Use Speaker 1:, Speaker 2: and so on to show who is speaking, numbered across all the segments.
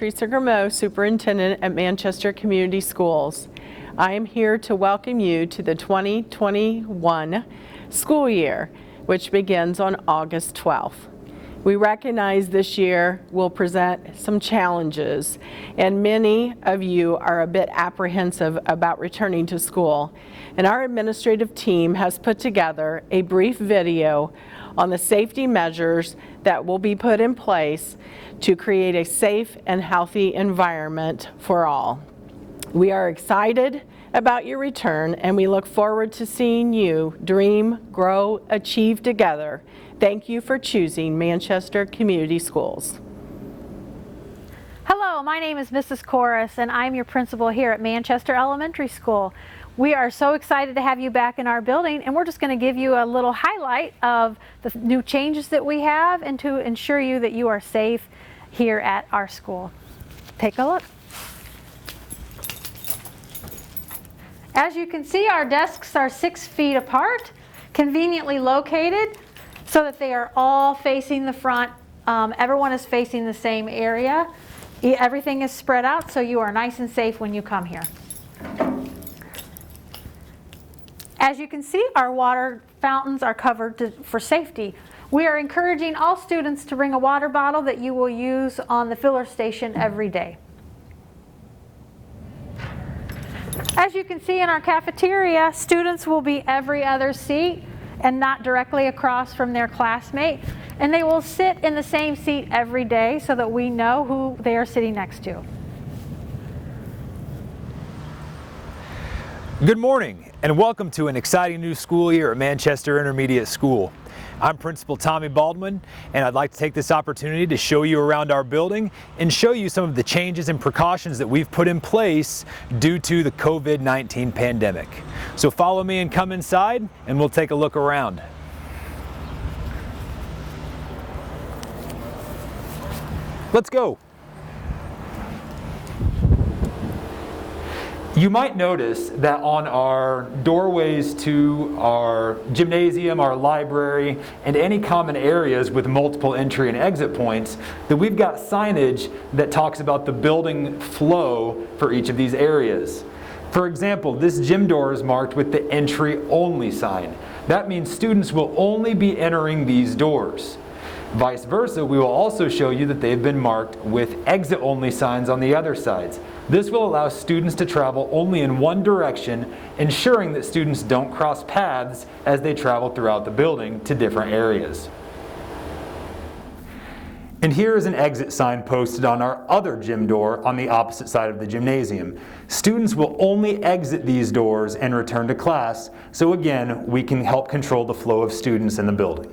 Speaker 1: Teresa Grimeau, Superintendent at Manchester Community Schools. I am here to welcome you to the 2021 school year, which begins on August 12th. We recognize this year will present some challenges, and many of you are a bit apprehensive about returning to school. And our administrative team has put together a brief video on the safety measures that will be put in place to create a safe and healthy environment for all. We are excited about your return, and we look forward to seeing you dream, grow, achieve together. Thank you for choosing Manchester Community Schools.
Speaker 2: Hello, my name is Mrs. Corris, and I'm your principal here at Manchester Elementary School. We are so excited to have you back in our building, and we're just going to give you a little highlight of the new changes that we have and to ensure you that you are safe here at our school. Take a look. As you can see, our desks are 6 feet apart, conveniently located so that they are all facing the front. Everyone is facing the same area. Everything is spread out so you are nice and safe when you come here. As you can see, our water fountains are covered for safety. We are encouraging all students to bring a water bottle that you will use on the filler station every day. As you can see in our cafeteria, students will be every other seat and not directly across from their classmate. And they will sit in the same seat every day so that we know who they are sitting next to.
Speaker 3: Good morning and welcome to an exciting new school year at Manchester Intermediate School. I'm Principal Tommy Baldwin, and I'd like to take this opportunity to show you around our building and show you some of the changes and precautions that we've put in place due to the COVID-19 pandemic. So follow me and come inside and we'll take a look around. Let's go. You might notice that on our doorways to our gymnasium, our library, and any common areas with multiple entry and exit points, that we've got signage that talks about the building flow for each of these areas. For example, this gym door is marked with the entry only sign. That means students will only be entering these doors. Vice versa, we will also show you that they've been marked with exit only signs on the other sides. This will allow students to travel only in one direction, ensuring that students don't cross paths as they travel throughout the building to different areas. And here is an exit sign posted on our other gym door on the opposite side of the gymnasium. Students will only exit these doors and return to class, so again, we can help control the flow of students in the building.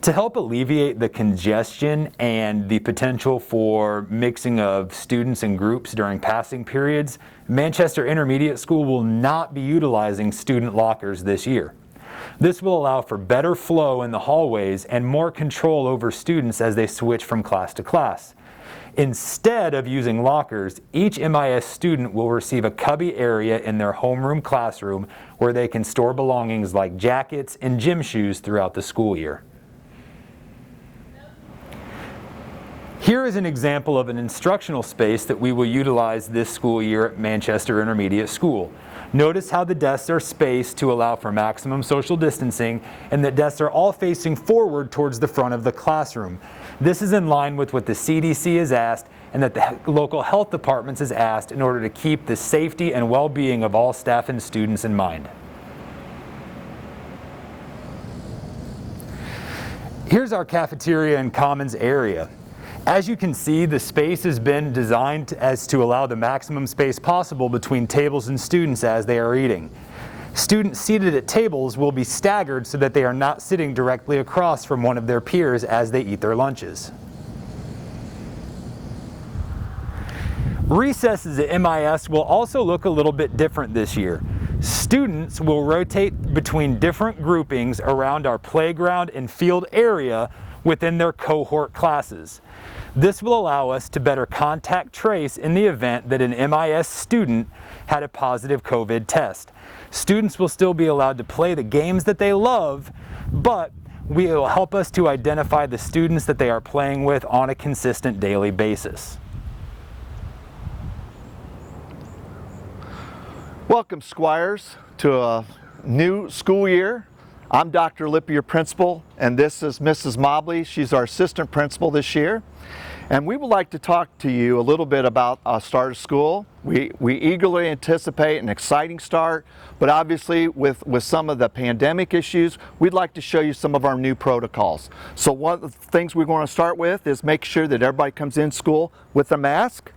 Speaker 3: To help alleviate the congestion and the potential for mixing of students and groups during passing periods, Manchester Intermediate School will not be utilizing student lockers this year. This will allow for better flow in the hallways and more control over students as they switch from class to class. Instead of using lockers, each MIS student will receive a cubby area in their homeroom classroom where they can store belongings like jackets and gym shoes throughout the school year. Here is an example of an instructional space that we will utilize this school year at Manchester Intermediate School. Notice how the desks are spaced to allow for maximum social distancing, and the desks are all facing forward towards the front of the classroom. This is in line with what the CDC has asked and that the local health departments has asked in order to keep the safety and well-being of all staff and students in mind. Here's our cafeteria and commons area. As you can see, the space has been designed as to allow the maximum space possible between tables and students as they are eating. Students seated at tables will be staggered so that they are not sitting directly across from one of their peers as they eat their lunches. Recesses at MIS will also look a little bit different this year. Students will rotate between different groupings around our playground and field area within their cohort classes. This will allow us to better contact trace in the event that an MIS student had a positive COVID test. Students will still be allowed to play the games that they love, but will help us to identify the students that they are playing with on a consistent daily basis.
Speaker 4: Welcome, Squires, to a new school year. I'm Dr. Lippy, your principal, and this is Mrs. Mobley. She's our assistant principal this year. And we would like to talk to you a little bit about our start of school. We eagerly anticipate an exciting start, but obviously with some of the pandemic issues, we'd like to show you some of our new protocols. So one of the things we're going to start with is make sure that everybody comes in school with a mask.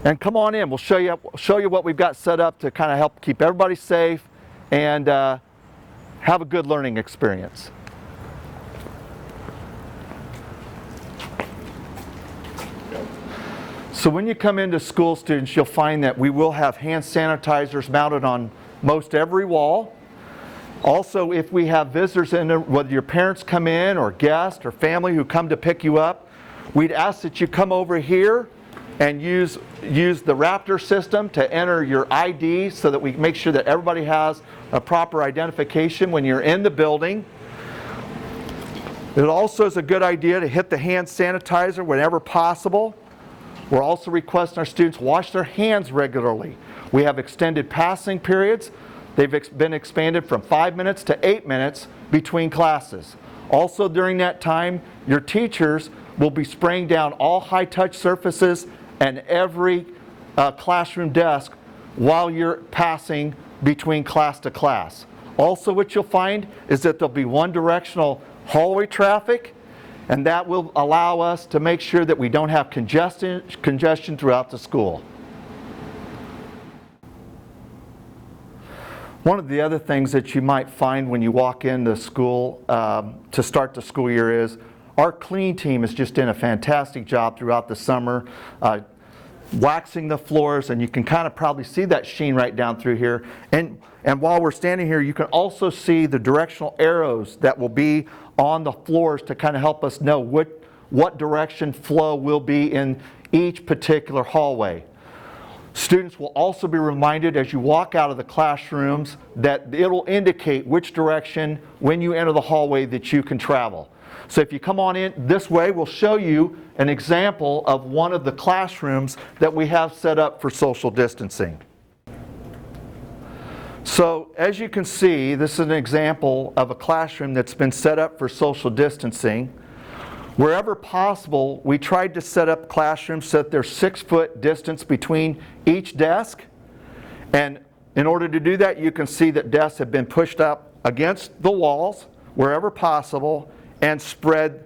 Speaker 4: And come on in, we'll show you what we've got set up to kind of help keep everybody safe and have a good learning experience. So when you come into school, students, you'll find that we will have hand sanitizers mounted on most every wall. Also, if we have visitors in there, whether your parents come in or guests or family who come to pick you up, we'd ask that you come over here and use the Raptor system to enter your ID so that we make sure that everybody has a proper identification when you're in the building. It also is a good idea to hit the hand sanitizer whenever possible. We're also requesting our students wash their hands regularly. We have extended passing periods. They've been expanded from 5 minutes to 8 minutes between classes. Also during that time, your teachers will be spraying down all high-touch surfaces and every classroom desk while you're passing between class to class. Also what you'll find is that there'll be one-directional hallway traffic, and that will allow us to make sure that we don't have congestion throughout the school. One of the other things that you might find when you walk into school to start the school year is our clean team has just done a fantastic job throughout the summer, waxing the floors, and you can kind of probably see that sheen right down through here. And while we're standing here, you can also see the directional arrows that will be on the floors to kind of help us know what direction flow will be in each particular hallway. Students will also be reminded as you walk out of the classrooms that it'll indicate which direction when you enter the hallway that you can travel. So if you come on in this way, we'll show you an example of one of the classrooms that we have set up for social distancing. So as you can see, this is an example of a classroom that's been set up for social distancing. Wherever possible, we tried to set up classrooms so that there's 6-foot distance between each desk. And in order to do that, you can see that desks have been pushed up against the walls wherever possible and spread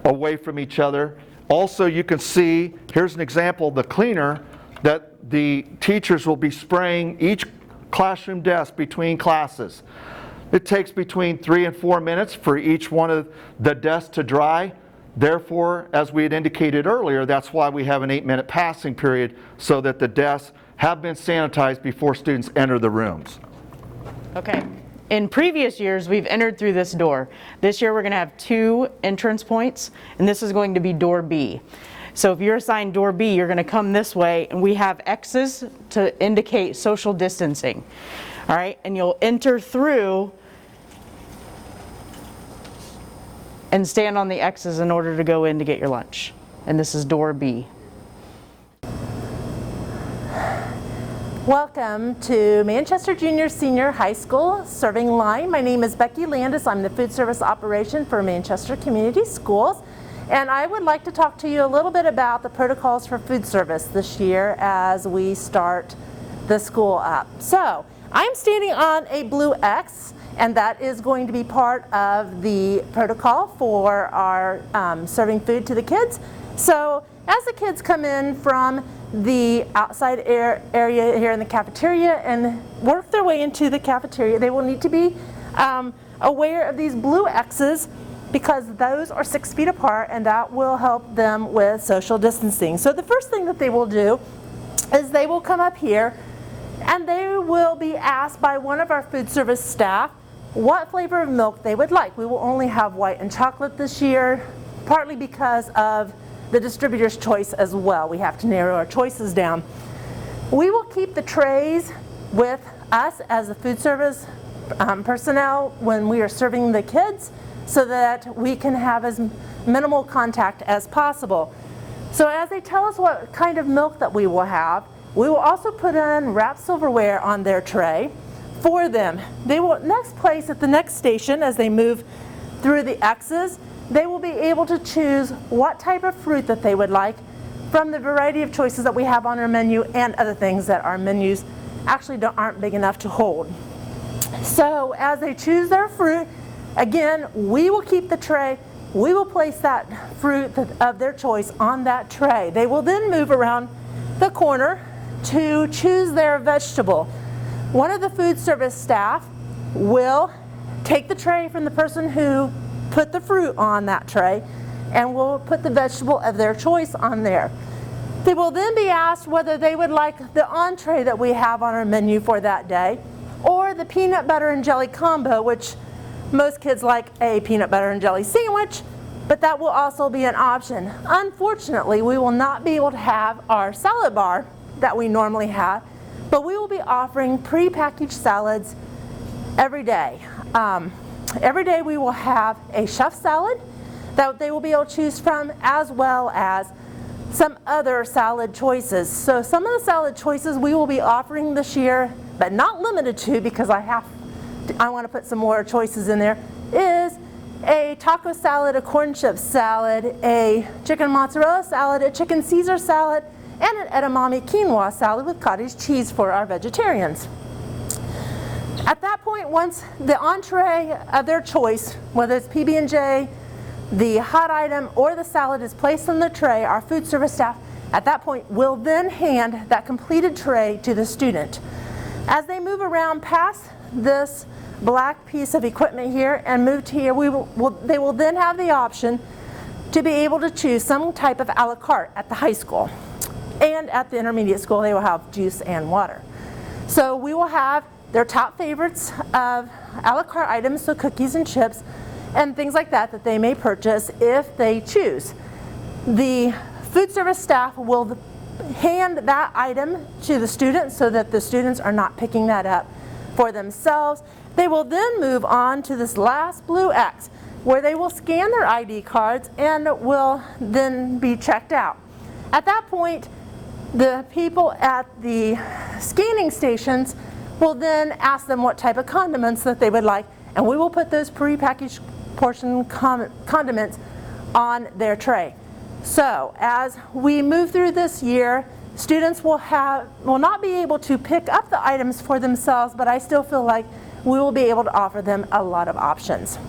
Speaker 4: away from each other. Also, you can see, here's an example of the cleaner that the teachers will be spraying each classroom desk between classes. It takes between 3 and 4 minutes for each one of the desks to dry. Therefore, as we had indicated earlier, that's why we have an 8-minute passing period so that the desks have been sanitized before students enter the rooms.
Speaker 1: Okay. In previous years, we've entered through this door. This year, we're going to have 2 entrance points, and this is going to be door B. So if you're assigned door B, you're going to come this way, and we have X's to indicate social distancing. All right, and you'll enter through and stand on the X's in order to go in to get your lunch. And this is door B.
Speaker 5: Welcome to Manchester Junior Senior High School Serving Line. My name is Becky Landis. I'm the food service operation for Manchester Community Schools. And I would like to talk to you a little bit about the protocols for food service this year as we start the school up. So I'm standing on a blue X, and that is going to be part of the protocol for our serving food to the kids. So as the kids come in from the outside area here in the cafeteria and work their way into the cafeteria, they will need to be aware of these blue X's, because those are 6 feet apart, and that will help them with social distancing. So the first thing that they will do is they will come up here and they will be asked by one of our food service staff what flavor of milk they would like. We will only have white and chocolate this year, partly because of the distributor's choice as well. We have to narrow our choices down. We will keep the trays with us as the food service personnel when we are serving the kids so that we can have as minimal contact as possible. So as they tell us what kind of milk that we will have, we will also put in wrapped silverware on their tray for them. They will next place at the next station as they move through the X's. They will be able to choose what type of fruit that they would like from the variety of choices that we have on our menu and other things that our menus actually aren't big enough to hold. So as they choose their fruit, again, we will keep the tray. We will place that fruit of their choice on that tray. They will then move around the corner to choose their vegetable. One of the food service staff will take the tray from the person who put the fruit on that tray and will put the vegetable of their choice on there. They will then be asked whether they would like the entree that we have on our menu for that day or the peanut butter and jelly combo, which most kids like a peanut butter and jelly sandwich, but that will also be an option. Unfortunately, we will not be able to have our salad bar that we normally have, but we will be offering pre-packaged salads every day. Every day we will have a chef salad that they will be able to choose from, as well as some other salad choices. So some of the salad choices we will be offering this year, but not limited to, because I want to put some more choices in there, is a taco salad, a corn chip salad, a chicken mozzarella salad, a chicken Caesar salad, and an edamame quinoa salad with cottage cheese for our vegetarians. At that point, once the entree of their choice, whether it's PB&J, the hot item, or the salad is placed on the tray, our food service staff at that point will then hand that completed tray to the student. As they move around past this black piece of equipment here and move to here, they will then have the option to be able to choose some type of a la carte at the high school. And at the intermediate school, they will have juice and water. So we will have their top favorites of a la carte items, so cookies and chips and things like that that they may purchase if they choose. The food service staff will hand that item to the students so that the students are not picking that up for themselves. They will then move on to this last blue X where they will scan their ID cards and will then be checked out. At that point, the people at the scanning stations will then ask them what type of condiments that they would like, and we will put those pre-packaged portion condiments on their tray. So as we move through this year, students will not be able to pick up the items for themselves, but I still feel like we will be able to offer them a lot of options.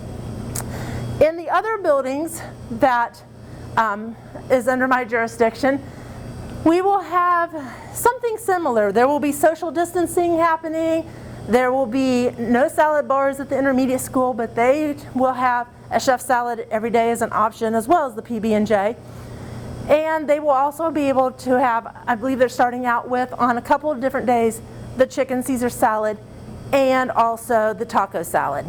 Speaker 5: In the other buildings that is under my jurisdiction, we will have something similar. There will be social distancing happening. There will be no salad bars at the intermediate school, but they will have a chef salad every day as an option, as well as the PB&J. And they will also be able to have, I believe they're starting out with, on a couple of different days, the chicken Caesar salad and also the taco salad.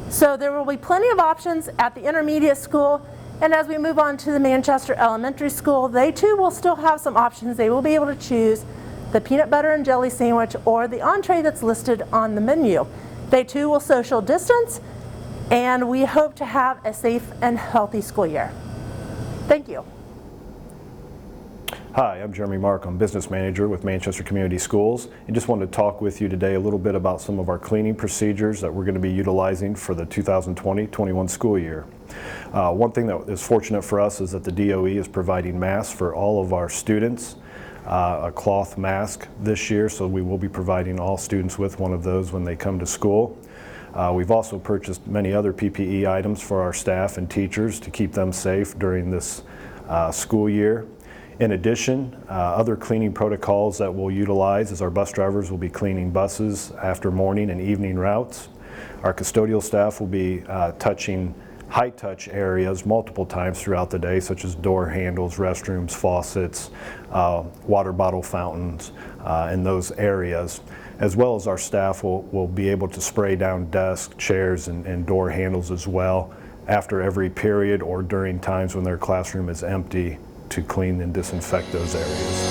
Speaker 5: So there will be plenty of options at the intermediate school. And as we move on to the Manchester Elementary School, they too will still have some options. They will be able to choose the peanut butter and jelly sandwich or the entree that's listed on the menu. They too will social distance, and we hope to have a safe and healthy school year. Thank you.
Speaker 6: Hi, I'm Jeremy Mark. I'm business manager with Manchester Community Schools, and just wanted to talk with you today a little bit about some of our cleaning procedures that we're going to be utilizing for the 2020-21 school year. One thing that is fortunate for us is that the DOE is providing masks for all of our students, a cloth mask this year, so we will be providing all students with one of those when they come to school. We've also purchased many other PPE items for our staff and teachers to keep them safe during this school year. In addition, other cleaning protocols that we'll utilize is our bus drivers will be cleaning buses after morning and evening routes. Our custodial staff will be touching high-touch areas multiple times throughout the day, such as door handles, restrooms, faucets, water bottle fountains, in those areas. As well as our staff will be able to spray down desks, chairs, and door handles as well after every period or during times when their classroom is empty, to clean and disinfect those areas.